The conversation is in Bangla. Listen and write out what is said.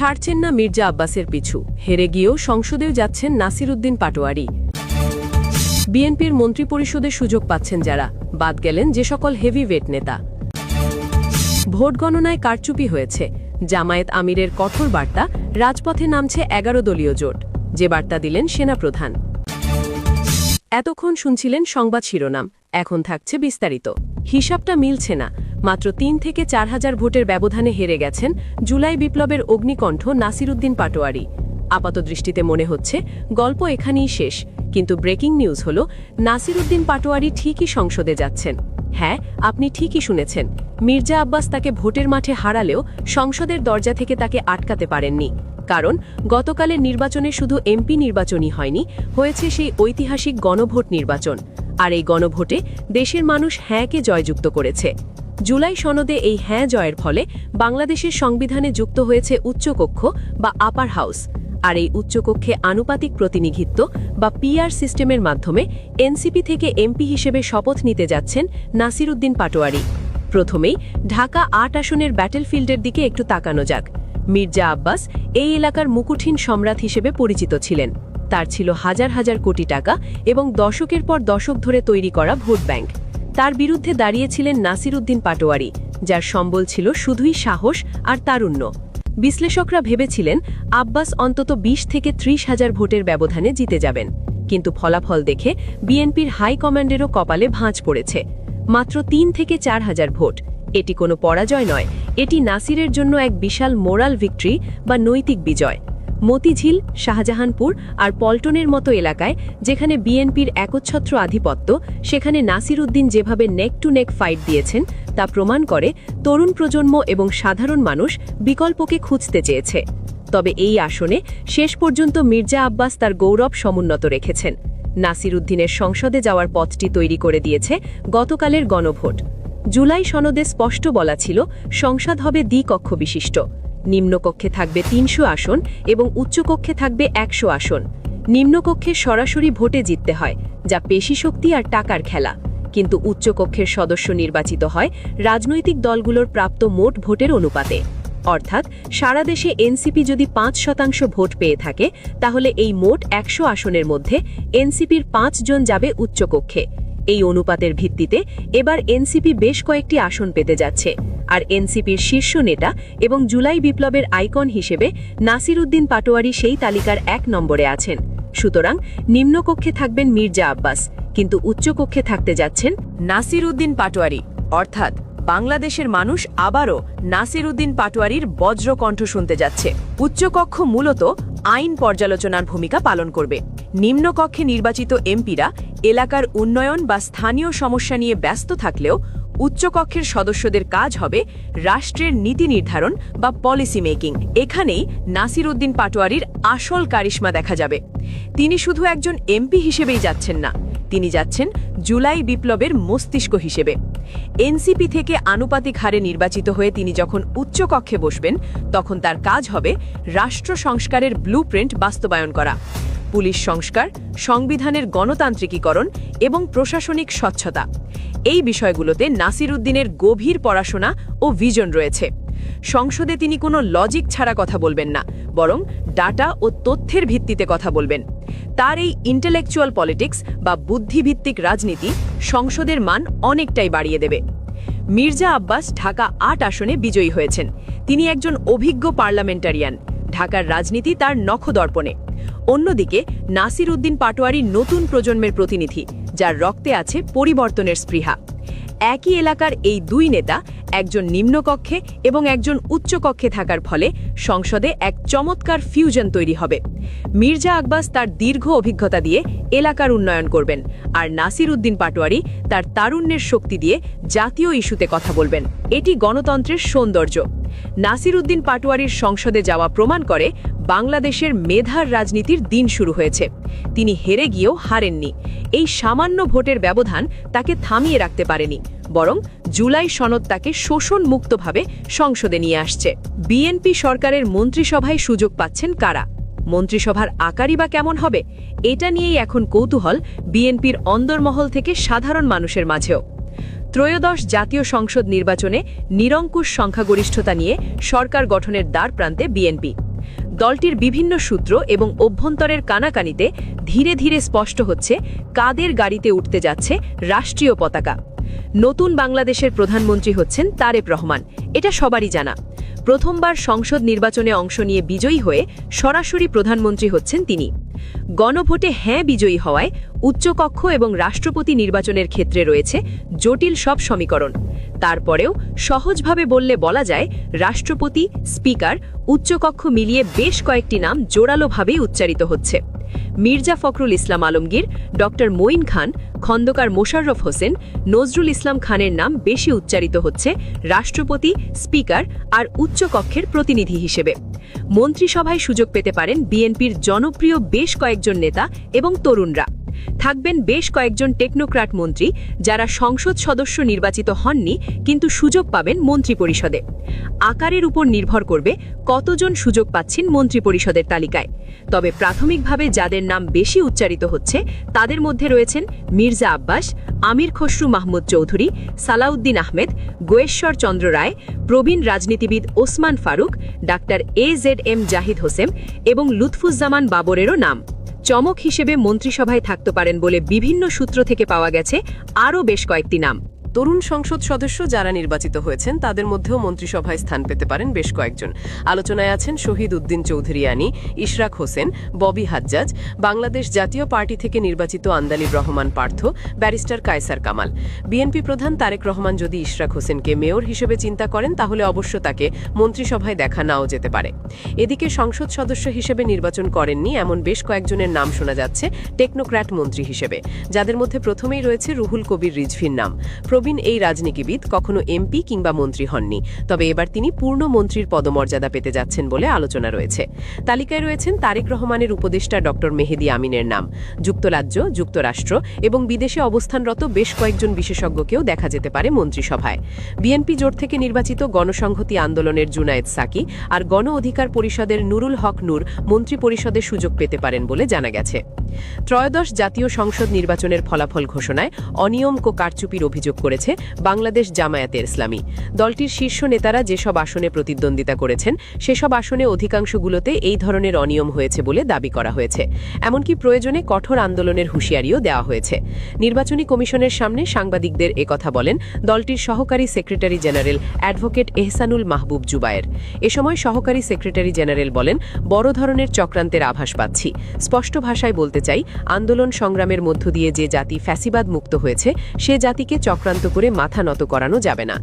ছাড়ছেন না মির্জা আব্বাসের পিছু, হেরে গিয়েও সংসদেও যাচ্ছেন নাসিরউদ্দিন পাটোয়ারি। বিএনপির মন্ত্রিপরিষদে সুযোগ পাচ্ছেন যারা, বাদ গেলেন যে সকল হেভিওয়েট নেতা। ভোট গণনায় কারচুপি হয়েছে, জামায়াত আমিরের কঠোর বার্তা, রাজপথে নামছে ১১ দলীয় জোট, যে বার্তা দিলেন সেনাপ্রধান। এতক্ষণ শুনছিলেন সংবাদ শিরোনাম, এখন থাকছে বিস্তারিত। হিসাবটা মিলছে না, মাত্র ৩ থেকে ৪ হাজার ভোটের ব্যবধানে হেরে গেছেন জুলাই বিপ্লবের অগ্নিকণ্ঠ নাসিরউদ্দিন পাটোয়ারি। আপাতদৃষ্টিতে মনে হচ্ছে গল্প এখানেই শেষ, কিন্তু ব্রেকিং নিউজ হল নাসিরউদ্দিন পাটোয়ারি ঠিকই সংসদে যাচ্ছেন। হ্যাঁ, আপনি ঠিকই শুনেছেন, মির্জা আব্বাস তাকে ভোটের মাঠে হারালেও সংসদের দরজা থেকে তাকে আটকাতে পারেননি। কারণ গতকালের নির্বাচনে শুধু এমপি নির্বাচনই হয়নি, হয়েছে সেই ঐতিহাসিক গণভোট নির্বাচন। আর এই গণভোটে দেশের মানুষ হ্যাঁকে জয়যুক্ত করেছে। জুলাই সনদে এই হ্যাঁ জয়ের ফলে বাংলাদেশের সংবিধানে যুক্ত হয়েছে উচ্চকক্ষ বা আপার হাউস। আর এই উচ্চকক্ষে আনুপাতিক প্রতিনিধিত্ব বা পিআর সিস্টেমের মাধ্যমে এনসিপি থেকে এমপি হিসেবে শপথ নিতে যাচ্ছেন নাসিরউদ্দিন পাটোয়ারি। প্রথমেই ঢাকা ৮ আসনের ব্যাটেলফিল্ডের দিকে একটু তাকানো যাক। মির্জা আব্বাস এই এলাকার মুকুটহীন সম্রাট হিসেবে পরিচিত ছিলেন। তার ছিল হাজার হাজার কোটি টাকা এবং দশকের পর দশক ধরে তৈরি করা ভোট ব্যাংক। তার বিরুদ্ধে দাঁড়িয়েছিলেন নাসিরউদ্দিন পাটোয়ারি, যার সম্বল ছিল শুধুই সাহস আর তারুণ্য। বিশ্লেষকরা ভেবেছিলেন আব্বাস অন্তত ২০ থেকে ৩০ হাজার ভোটের ব্যবধানে জিতে যাবেন, কিন্তু ফলাফল দেখে বিএনপির হাইকমান্ডেরও কপালে ভাঁজ পড়েছে। মাত্র ৩ থেকে ৪ হাজার ভোট, এটি কোনো পরাজয় নয়, এটি নাসিরের জন্য এক বিশাল মোরাল ভিক্টরি বা নৈতিক বিজয়। মতিঝিল, শাহজাহানপুর আর পল্টনের মতো এলাকায় যেখানে বিএনপির একচ্ছত্র আধিপত্য, সেখানে নাসিরউদ্দিন যেভাবে নেক টু নেক ফাইট দিয়েছেন তা প্রমাণ করে তরুণ প্রজন্ম এবং সাধারণ মানুষ বিকল্পকে খুঁজতে চেয়েছে। তবে এই আসনে শেষ পর্যন্ত মির্জা আব্বাস তার গৌরব সমুন্নত রেখেছেন। নাসিরউদ্দিনের সংসদে যাওয়ার পথটি তৈরি করে দিয়েছে গতকালের গণভোট। জুলাই সনদে স্পষ্ট বলা ছিল সংসদ হবে দ্বিকক্ষ বিশিষ্ট। নিম্নকক্ষে থাকবে ৩০০ আসন এবং উচ্চকক্ষে থাকবে ১০০ আসন। নিম্নকক্ষে সরাসরি ভোটে জিততে হয়, যা পেশিশক্তি আর টাকার খেলা, কিন্তু উচ্চকক্ষের সদস্য নির্বাচিত হয় রাজনৈতিক দলগুলোর প্রাপ্ত মোট ভোটের অনুপাতে। অর্থাৎ সারা দেশে এনসিপি যদি ৫% ভোট পেয়ে থাকে, তাহলে এই মোট ১০০ আসনের মধ্যে এনসিপির ৫ জন যাবে উচ্চকক্ষে। এই অনুপাতের ভিত্তিতে এবার এনসিপি বেশ কয়েকটি আসন পেতে যাচ্ছে, আর এনসিপির শীর্ষ নেতা এবং জুলাই বিপ্লবের আইকন হিসেবে নাসিরউদ্দিন পাটোয়ারি সেই তালিকার ১ নম্বরে আছেন। সুতরাং নিম্নকক্ষে থাকবেন মির্জা আব্বাস, কিন্তু উচ্চকক্ষে থাকতে যাচ্ছেন নাসিরউদ্দিন পাটোয়ারি। অর্থাৎ বাংলাদেশের মানুষ আবারও নাসিরউদ্দিন পাটোয়ারির বজ্রকণ্ঠ শুনতে যাচ্ছে। উচ্চকক্ষ মূলত আইন পর্যালোচনার ভূমিকা পালন করবে। নিম্নকক্ষে নির্বাচিত এমপিরা এলাকার উন্নয়ন বা স্থানীয় সমস্যা নিয়ে ব্যস্ত থাকলেও উচ্চকক্ষের সদস্যদের কাজ হবে রাষ্ট্রের নীতি নির্ধারণ বা পলিসি মেকিং। এখানেই নাসিরউদ্দিন পাটোয়ারির আসল কারিশমা দেখা যাবে। তিনি শুধু একজন এমপি হিসেবেই যাচ্ছেন না, তিনি যাচ্ছেন জুলাই বিপ্লবের মস্তিষ্ক হিসেবে। এনসিপি থেকে আনুপাতিক হারে নির্বাচিত হয়ে তিনি যখন উচ্চকক্ষে বসবেন, তখন তার কাজ হবে রাষ্ট্র সংস্কারের ব্লুপ্রিন্ট বাস্তবায়ন করা। পুলিশ সংস্কার, সংবিধানের গণতান্ত্রিকীকরণ এবং প্রশাসনিক স্বচ্ছতা, এই বিষয়গুলোতে নাসিরউদ্দিনের গভীর পড়াশোনা ও ভিশন রয়েছে। সংসদে তিনি কোনো লজিক ছাড়া কথা বলবেন না, বরং ডাটা ও তথ্যের ভিত্তিতে কথা বলবেন। তার এই ইন্টেলেকচুয়াল পলিটিক্স বা বুদ্ধিভিত্তিক রাজনীতি সংসদের মান অনেকটাই বাড়িয়ে দেবে। মির্জা আব্বাস ঢাকা ৮ আসনে বিজয়ী হয়েছেন। তিনি একজন অভিজ্ঞ পার্লামেন্টারিয়ান, ঢাকার রাজনীতি তার নখদর্পণে। অন্যদিকে নাসিরউদ্দিন পাটোয়ারি নতুন প্রজন্মের প্রতিনিধি, যার রক্তে আছে পরিবর্তনের স্পৃহা। একই এলাকার এই দুই নেতা, একজন নিম্নকক্ষে এবং একজন উচ্চকক্ষে থাকার ফলে সংসদে এক চমৎকার ফিউশন তৈরি হবে। মির্জা আব্বাস তার দীর্ঘ অভিজ্ঞতা দিয়ে এলাকার উন্নয়ন করবেন, আর নাসিরউদ্দিন পাটোয়ারি তার তারুণ্যের শক্তি দিয়ে জাতীয় ইস্যুতে কথা বলবেন। এটি গণতন্ত্রের সৌন্দর্য। নাসিরউদ্দিন পাটোয়ারির সংসদে যাওয়া প্রমাণ করে বাংলাদেশের মেধার রাজনীতির দিন শুরু হয়েছে। তিনি হেরে গিয়েও হারেননি। এই সামান্য ভোটের ব্যবধান তাকে থামিয়ে রাখতে পারেনি, বরং জুলাই সনদ তাকে শোষণ মুক্তভাবে সংসদে নিয়ে আসছে। বিএনপি সরকারের মন্ত্রিসভায় সুযোগ পাচ্ছেন কারা? মন্ত্রিসভার আকারই বা কেমন হবে? এটা নিয়েই এখন কৌতূহল বিএনপির অন্দরমহল থেকে সাধারণ মানুষের মাঝেও। ত্রয়োদশ জাতীয় সংসদ নির্বাচনে নিরঙ্কুশ সংখ্যাগরিষ্ঠতা নিয়ে সরকার গঠনের দ্বার প্রান্তে বিএনপি। দলটির বিভিন্ন সূত্র এবং অভ্যন্তরের কানাকানিতে ধীরে ধীরে স্পষ্ট হচ্ছে কাদের গাড়িতে উঠতে যাচ্ছে রাষ্ট্রীয় পতাকা। নতুন বাংলাদেশের প্রধানমন্ত্রী হচ্ছেন তারেক রহমান, এটা সবারই জানা। প্রথমবার সংসদ নির্বাচনে অংশ নিয়ে বিজয়ী হয়ে সরাসরি প্রধানমন্ত্রী হচ্ছেন তিনি। গণভোটে হ্যাঁ বিজয়ী হওয়ায় উচ্চকক্ষ এবং রাষ্ট্রপতি নির্বাচনের ক্ষেত্রে রয়েছে জটিল সব সমীকরণ। তারপরেও সহজভাবে বললে বলা যায়, রাষ্ট্রপতি, স্পিকার, উচ্চকক্ষ মিলিয়ে বেশ কয়েকটি নাম জোরালোভাবেই উচ্চারিত হচ্ছে। মির্জা ফখরুল ইসলাম আলমগীর, ডক্টর মঈন খান, খন্দকার মোশাররফ হোসেন, নজরুল ইসলাম খানের নাম বেশি উচ্চারিত হচ্ছে রাষ্ট্রপতি, স্পিকার আর উচ্চকক্ষের প্রতিনিধি হিসেবে। মন্ত্রিসভায় সুযোগ পেতে পারেন বিএনপির জনপ্রিয় বেশ কয়েকজন নেতা এবং তরুণরা। থাকবেন বেশ কয়েকজন টেকনোক্র্যাট মন্ত্রী যারা সংসদ সদস্য নির্বাচিত হননি কিন্তু সুযোগ পাবেন মন্ত্রিপরিষদে। আকারের উপর নির্ভর করবে কতজন সুযোগ পাচ্ছেন মন্ত্রিপরিষদের তালিকায়। তবে প্রাথমিকভাবে যাদের নাম বেশি উচ্চারিত হচ্ছে তাদের মধ্যে রয়েছেন মির্জা আব্বাস, আমির খসরু মাহমুদ চৌধুরী, সালাউদ্দিন আহমেদ, গোয়েশ্বর চন্দ্র রায়, প্রবীণ রাজনীতিবিদ ওসমান ফারুক, ডাক্তার AZM জাহিদ হোসেন এবং লুৎফুজ্জামান বাবরেরও নাম। চমক হিসেবে মন্ত্রিসভায় থাকতে পারেন বলে বিভিন্ন সূত্র থেকে পাওয়া গেছে আরও বেশ কয়েকটি নাম। তরুণ সংসদ সদস্য যারা নির্বাচিত হয়েছেন তাদের মধ্যেও মন্ত্রিসভায় স্থান পেতে পারেন বেশ কয়েকজন। আলোচনায় আছেন শহীদ উদ্দিন চৌধুরী আনি, ইশরাক হোসেন, ববি হাজ্জাজ, বাংলাদেশ জাতীয় পার্টি থেকে নির্বাচিত আন্দালিব রহমান পার্থ, ব্যারিস্টার কায়সার কামাল। বিএনপি প্রধান তারেক রহমান যদি ইশরাক হোসেনকে মেয়র হিসেবে চিন্তা করেন তাহলে অবশ্য তাকে মন্ত্রিসভায় দেখা নাও যেতে পারে। এদিকে সংসদ সদস্য হিসেবে নির্বাচন করেননি এমন বেশ কয়েকজনের নাম শোনা যাচ্ছে টেকনোক্র্যাট মন্ত্রী হিসেবে, যাদের মধ্যে প্রথমেই রয়েছে রুহুল কবির রিজভির নাম। প্রবীণ এই রাজনীতিবিদ কখনো এমপি কিংবা মন্ত্রী হননি, তবে এবার তিনি পূর্ণ মন্ত্রীর পদমর্যাদা পেতে যাচ্ছেন বলে আলোচনা রয়েছে। তালিকায় রয়েছেন তারেক রহমানের উপদেষ্টা ডক্টর মেহেদী আমিনের নাম। যুক্তরাজ্য, যুক্তরাষ্ট্র এবং বিদেশে অবস্থানরত বেশ কয়েকজন বিশেষজ্ঞকেও দেখা যেতে পারে মন্ত্রিসভায়। বিএনপি জোট থেকে নির্বাচিত গণসংহতি আন্দোলনের জুনায়েদ সাকি আর গণ অধিকার পরিষদের নুরুল হক নূর মন্ত্রিপরিষদে সুযোগ পেতে পারেন বলে জানা গেছে। ত্রয়োদশ জাতীয় সংসদ নির্বাচনের ফলাফল ঘোষণায় অনিয়ম ও কারচুপির অভিযোগ করেছে বাংলাদেশ জামায়াতে ইসলামী। দলটির শীর্ষ নেতারা যেসব আসনে প্রতিদ্বন্দ্বিতা করেছেন সেসব আসনে অধিকাংশগুলোতে এই ধরনের অনিয়ম হয়েছে বলে দাবি করা হয়েছে। এমনকি প্রয়োজনে কঠোর আন্দোলনের হুঁশিয়ারিও দেওয়া হয়েছে। নির্বাচনী কমিশনের সামনে সাংবাদিকদের একথা বলেন দলটির সহকারী সেক্রেটারি জেনারেল অ্যাডভোকেট এহসানুল মাহবুব জুবায়ের। এ সময় সহকারী সেক্রেটারি জেনারেল বলেন, বড় ধরনের চক্রান্তের আভাস পাচ্ছি। স্পষ্ট ভাষায় বলতে চাই, আন্দোলন সংগ্রামের মধ্য দিয়ে যে জাতি ফ্যাসিবাদ মুক্ত হয়েছে সে জাতিকে চক্রান্ত করে মাথা নত করানো যাবে না।